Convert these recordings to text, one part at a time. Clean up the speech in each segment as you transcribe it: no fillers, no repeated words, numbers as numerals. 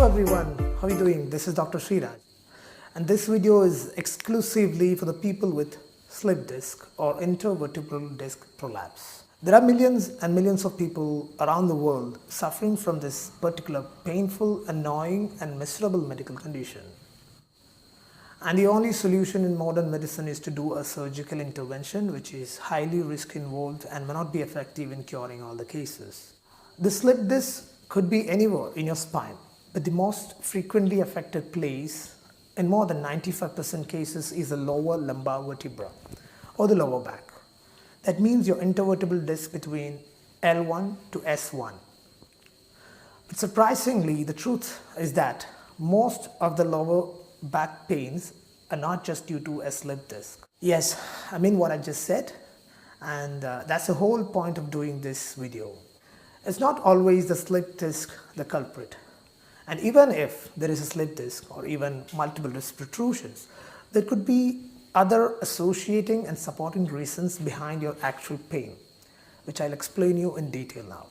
Hello everyone, how are you doing? This is Dr. Sriraj, and this video is exclusively for the people with slip disc or intervertebral disc prolapse. There are millions and millions of people around the world suffering from this particular painful, annoying and miserable medical condition. And the only solution in modern medicine is to do a surgical intervention, which is highly risk involved and may not be effective in curing all the cases. The slip disc could be anywhere in your spine, but the most frequently affected place in more than 95% cases is the lower lumbar vertebra or the lower back. That means your intervertebral disc between L1 to S1. But surprisingly, the truth is that most of the lower back pains are not just due to a slip disc. Yes, I mean what I just said, and that's the whole point of doing this video. It's not always the slip disc the culprit. And even if there is a slip disc or even multiple disc protrusions, there could be other associating and supporting reasons behind your actual pain, which I'll explain you in detail now.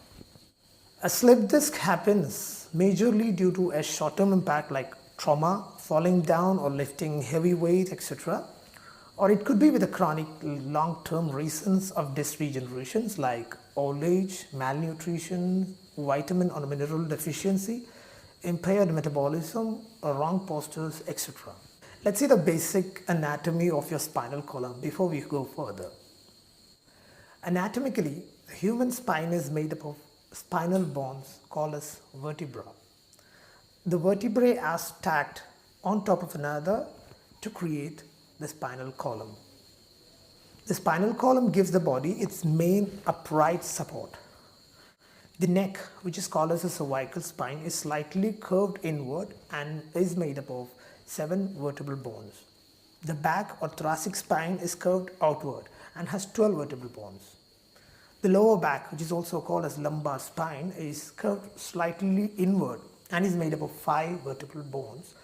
A slip disc happens majorly due to a short-term impact like trauma, falling down or lifting heavy weight, etc. Or it could be with the chronic long-term reasons of disc degenerations like old age, malnutrition, vitamin or mineral deficiency, impaired metabolism, or wrong postures, etc. Let's see the basic anatomy of your spinal column before we go further. Anatomically, the human spine is made up of spinal bones called as vertebra. The vertebrae are stacked on top of another to create the spinal column. The spinal column gives the body its main upright support. The neck, which is called as a cervical spine, is slightly curved inward and is made up of 7 vertebral bones. The back or thoracic spine is curved outward and has 12 vertebral bones. The lower back, which is also called as lumbar spine, is curved slightly inward and is made up of 5 vertebral bones,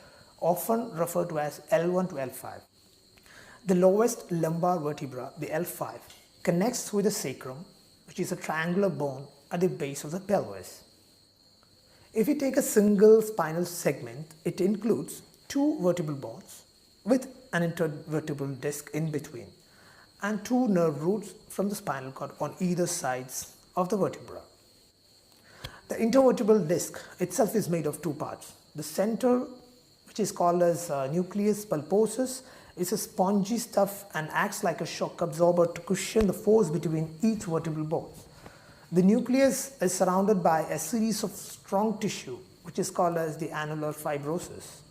often referred to as L1 to L5. The lowest lumbar vertebra, the L5, connects with the sacrum, which is a triangular bone at the base of the pelvis. If you take a single spinal segment, it includes 2 vertebral bones with an intervertebral disc in between and 2 nerve roots from the spinal cord on either sides of the vertebra. The intervertebral disc itself is made of 2 parts. The center, which is called as nucleus pulposus, is a spongy stuff and acts like a shock absorber to cushion the force between each vertebral bone. The nucleus is surrounded by a series of strong tissue, which is called as the annular fibrosis.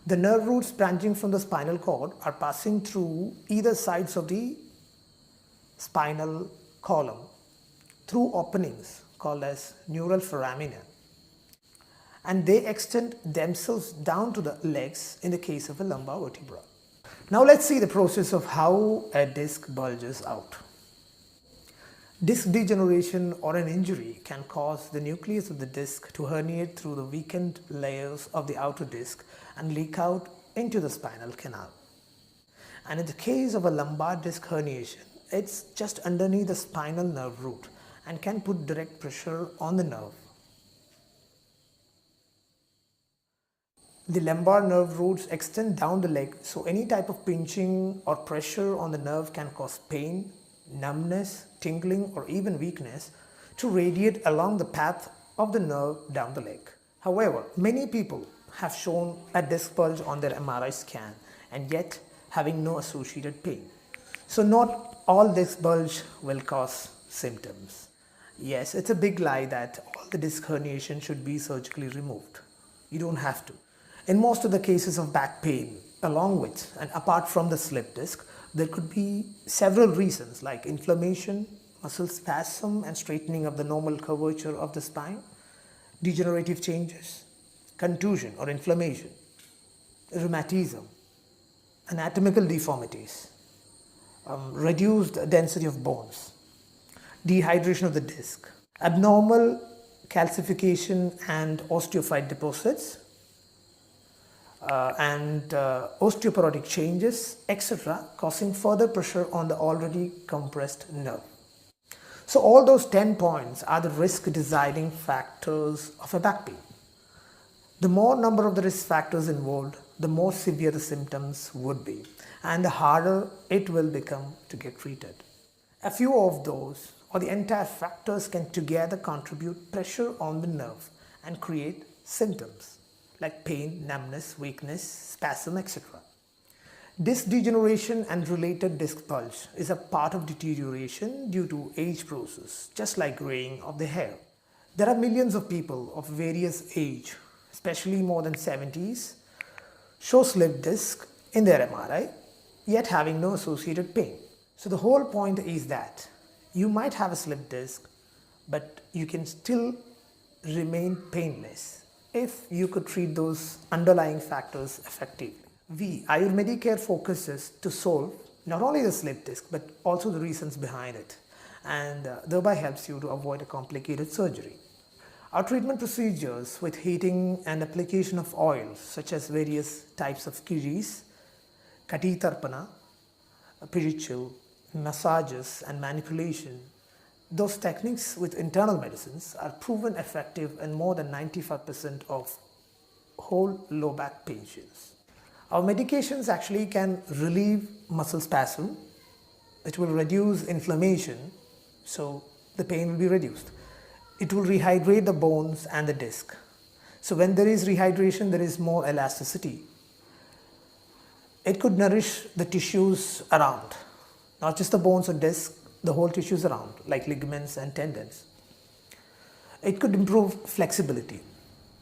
The nerve roots branching from the spinal cord are passing through either sides of the spinal column through openings called as neural foramina, and they extend themselves down to the legs in the case of a lumbar vertebra. Now let's see the process of how a disc bulges out. Disc degeneration or an injury can cause the nucleus of the disc to herniate through the weakened layers of the outer disc and leak out into the spinal canal. And in the case of a lumbar disc herniation, it's just underneath the spinal nerve root and can put direct pressure on the nerve. The lumbar nerve roots extend down the leg, so any type of pinching or pressure on the nerve can cause pain, numbness, tingling or even weakness to radiate along the path of the nerve down the leg. However, many people have shown a disc bulge on their MRI scan and yet having no associated pain. So not all disc bulge will cause symptoms. Yes, it's a big lie that all the disc herniation should be surgically removed. You don't have to. In most of the cases of back pain, along with and apart from the slip disc, there could be several reasons like inflammation, muscle spasm and straightening of the normal curvature of the spine, degenerative changes, contusion or inflammation, rheumatism, anatomical deformities, reduced density of bones, dehydration of the disc, abnormal calcification and osteophyte deposits, and osteoporotic changes, etc., causing further pressure on the already compressed nerve. So all those 10 points are the risk deciding factors of a back pain. The more number of the risk factors involved, the more severe the symptoms would be, and the harder it will become to get treated. A few of those or the entire factors can together contribute pressure on the nerve and create symptoms like pain, numbness, weakness, spasm, etc. Disc degeneration and related disc bulge is a part of deterioration due to age process, just like graying of the hair. There are millions of people of various age, especially more than 70s, show slip disc in their MRI, yet having no associated pain. So the whole point is that you might have a slip disc, but you can still remain painless if you could treat those underlying factors effectively. Ayurvedic focuses to solve not only the slip disc but also the reasons behind it, and thereby helps you to avoid a complicated surgery. Our treatment procedures with heating and application of oils such as various types of kiris, kati tarpana, pirichil, massages and manipulation, those techniques with internal medicines are proven effective in more than 95% of whole low back patients. Our medications actually can relieve muscle spasm, it will reduce inflammation, so the pain will be reduced. It will rehydrate the bones and the disc. So when there is rehydration, there is more elasticity. It could nourish the tissues around, not just the bones or disc, the whole tissues around, like ligaments and tendons. It could improve flexibility,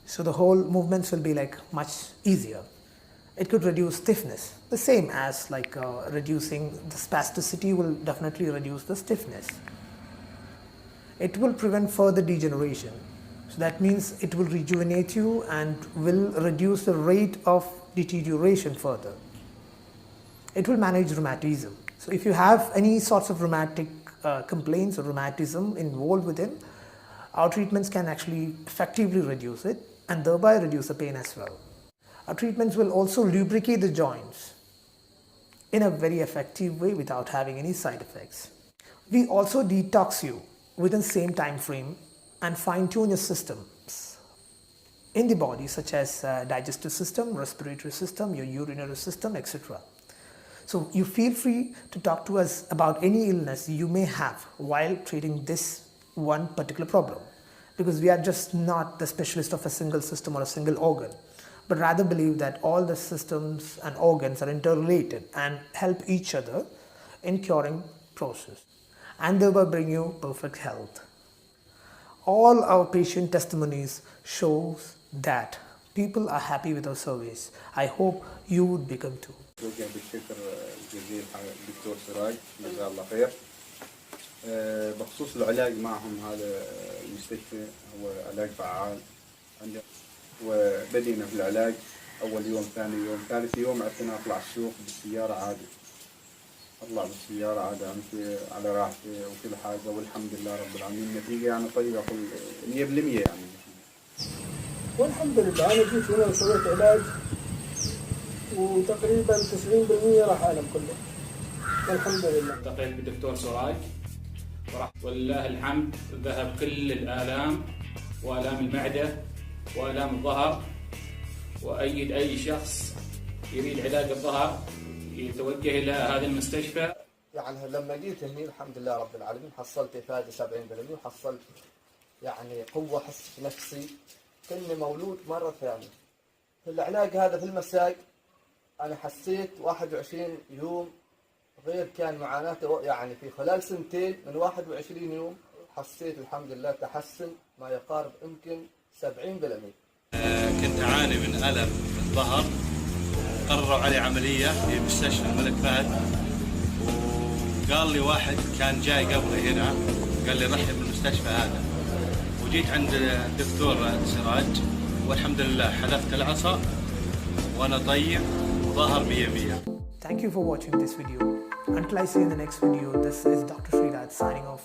so the whole movements will be like much easier. It could reduce stiffness, the same as like reducing the spasticity will definitely reduce the stiffness. It will prevent further degeneration, so that means it will rejuvenate you and will reduce the rate of deterioration further. It will manage rheumatism. So if you have any sorts of rheumatic complaints or rheumatism involved within, our treatments can actually effectively reduce it and thereby reduce the pain as well. Our treatments will also lubricate the joints in a very effective way without having any side effects. We also detox you within the same time frame and fine-tune your systems in the body, such as digestive system, respiratory system, your urinary system, etc. So you feel free to talk to us about any illness you may have while treating this one particular problem, because we are just not the specialist of a single system or a single organ, but rather believe that all the systems and organs are interrelated and help each other in curing process and thereby bring you perfect health. All our patient testimonies shows that people are happy with our service. I hope you would become too. توجه بالشكر الجزيل حق الدكتور سراج جزاه الله خير. بخصوص العلاج معهم هذا المستشفى هو علاج فعال وبدينا في العلاج أول يوم ثاني يوم ثالث يوم عرفنا أطلع السوق بالسيارة عادي. أطلع بالسيارة عادي أمشي على راحتي وكل حاجة والحمد لله رب العالمين. النتيجة يعني طيبة 100% يعني. والحمد لله أنا جيت هنا وسويت علاج وتقريبا 90% راح ألم كله والحمد لله. التقيت بالدكتور سراج ولله الحمد ذهب كل الآلام وآلام المعدة وآلام الظهر، وأيد أي شخص يريد علاج الظهر يتوجه إلى هذا المستشفى. يعني لما جيت هني الحمد لله رب العالمين حصلت إفادة 70% وحصلت يعني قوة حس في نفسي كأني مولود مرة ثانية. في العلاج هذا في المساء أنا حسيت 21 يوم غير كان معاناته، يعني في خلال سنتين من 21 يوم حسيت الحمد لله تحسن ما يقارب يمكن 70%. كنت أعاني من ألم في الظهر، قرروا علي عملية في مستشفى الملك فهد، وقال لي واحد كان جاي قبلي هنا قال لي رحب بالمستشفى هذا، وجيت عند الدكتور سراج والحمد لله حذفت العصا وأنا طيب وظهر 100%. Thank you for watching this video. Until I see you in the next video, this is Dr. Sriraj signing off.